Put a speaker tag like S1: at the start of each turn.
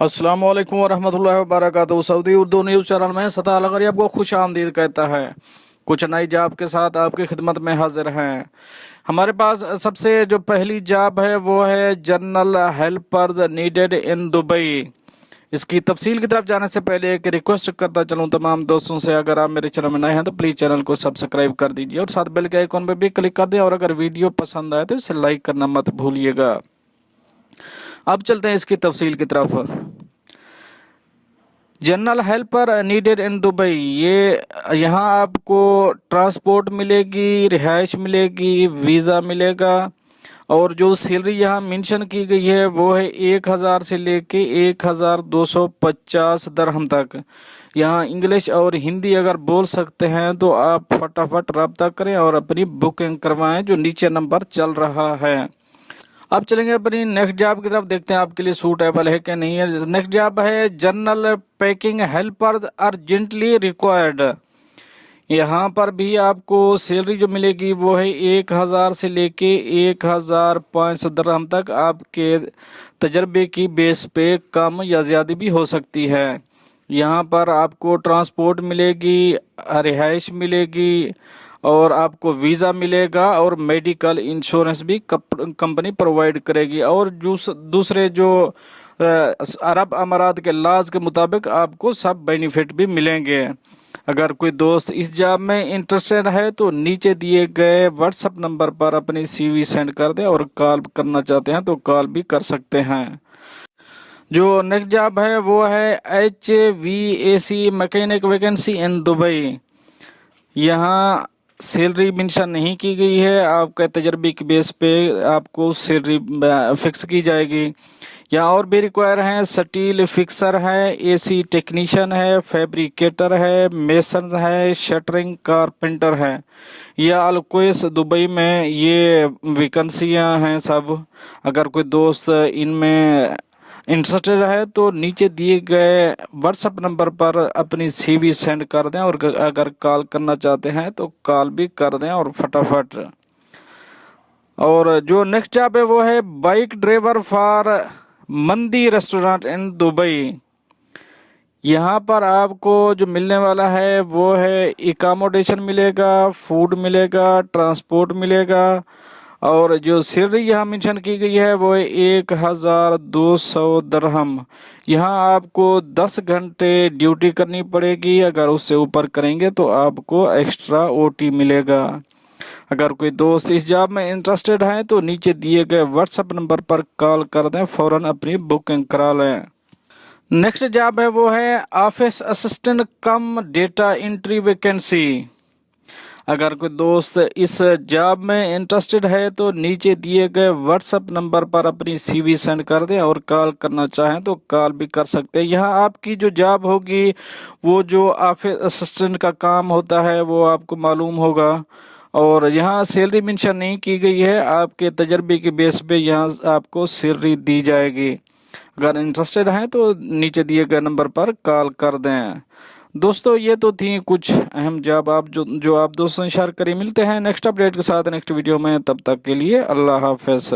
S1: अस्सलाम वालेकुम वरहमतुल्लाहि वबरकातुहू। सऊदी उर्दू न्यूज़ चैनल में सता अलगरी आपको खुश आमदीद कहता है। कुछ नई जॉब के साथ आपकी खिदमत में हाजिर हैं। हमारे पास सबसे जो पहली जॉब है वो है general helpers needed in Dubai. इसकी तफसील की तरफ जाने से पहले एक रिक्वेस्ट करता चलूँ तमाम दोस्तों से, अगर आप मेरे चैनल में नए हैं तो प्लीज़ चैनल को सब्सक्राइब कर दीजिए और साथ बेल के आइकॉन पर भी क्लिक कर दें, और अगर वीडियो पसंद आए तो इसे लाइक करना मत भूलिएगा। अब चलते हैं इसकी तफसील की तरफ। General helper needed in Dubai, ये यहाँ आपको ट्रांसपोर्ट मिलेगी, रिहाइश मिलेगी, वीज़ा मिलेगा, और जो सैलरी यहाँ मेंशन की गई है वो है 1000 से लेके 1250 दरहम तक। यहाँ इंग्लिश और हिंदी अगर बोल सकते हैं तो आप फटाफट रब्ता करें और अपनी बुकिंग करवाएं, जो नीचे नंबर चल रहा है। अब चलेंगे अपनी नेक्स्ट जॉब की तरफ, देखते हैं आपके लिए सूटेबल है कि नहीं है। नेक्स्ट जॉब है general packing helper urgently required. यहाँ पर भी आपको सैलरी जो मिलेगी वो है 1000 से लेके 1500 दरहम तक। आपके तजर्बे की बेस पे कम या ज़्यादा भी हो सकती है। यहाँ पर आपको ट्रांसपोर्ट मिलेगी, रिहाइश मिलेगी, और आपको वीज़ा मिलेगा, और मेडिकल इंश्योरेंस भी कंपनी प्रोवाइड करेगी, और दूसरे जो अरब अमारात के लाज के मुताबिक आपको सब बेनिफिट भी मिलेंगे। अगर कोई दोस्त इस जॉब में इंटरेस्टेड है तो नीचे दिए गए व्हाट्सएप नंबर पर अपनी सीवी सेंड कर दें, और कॉल करना चाहते हैं तो कॉल भी कर सकते हैं। जो नेक्स्ट जॉब है वो है HVAC mechanic vacancy in Dubai. यहाँ सैलरी मेंशन नहीं की गई है, आपके तजर्बे की बेस पे आपको सैलरी फिक्स की जाएगी। यहाँ और भी रिक्वायर हैं, स्टील फिक्सर है, AC टेक्नीशियन है, फैब्रिकेटर है, मेसन है, शटरिंग कारपेंटर है। यह अलकोस दुबई में ये वैकेंसियाँ हैं सब। अगर कोई दोस्त इनमें इंटरेस्टेड है तो नीचे दिए गए व्हाट्सएप नंबर पर अपनी CV सेंड कर दें, और अगर कॉल करना चाहते हैं तो कॉल भी कर दें और फटाफट। और जो नेक्स्ट जॉब है वो है बाइक ड्राइवर फॉर मंदी रेस्टोरेंट इन दुबई। यहाँ पर आपको जो मिलने वाला है वो है एकोमोडेशन मिलेगा, फूड मिलेगा, ट्रांसपोर्ट मिलेगा, और जो सैलरी यहाँ मेंशन की गई है वो है 1200 दरहम। यहाँ आपको 10 घंटे ड्यूटी करनी पड़ेगी, अगर उससे ऊपर करेंगे तो आपको एक्स्ट्रा OT मिलेगा। अगर कोई दोस्त इस जॉब में इंटरेस्टेड है तो नीचे दिए गए व्हाट्सएप नंबर पर कॉल कर दें, फ़ौरन अपनी बुकिंग करा लें। नेक्स्ट जॉब है वो है ऑफिस असिस्टेंट कम डेटा एंट्री वैकेंसी। अगर कोई दोस्त इस जॉब में इंटरेस्टेड है तो नीचे दिए गए व्हाट्सएप नंबर पर अपनी CV सेंड कर दें, और कॉल करना चाहें तो कॉल भी कर सकते हैं। यहाँ आपकी जो जॉब होगी वो जो ऑफिस असिस्टेंट का काम होता है वो आपको मालूम होगा, और यहाँ सैलरी मेंशन नहीं की गई है, आपके तजर्बे के बेस पे यहाँ आपको सैलरी दी जाएगी। अगर इंटरेस्टेड हैं तो नीचे दिए गए नंबर पर कॉल कर दें। दोस्तों ये तो थी कुछ अहम जॉब आप जो आप दोस्तों शेयर करें। मिलते हैं नेक्स्ट अपडेट के साथ नेक्स्ट वीडियो में, तब तक के लिए अल्लाह हाफ़िज़।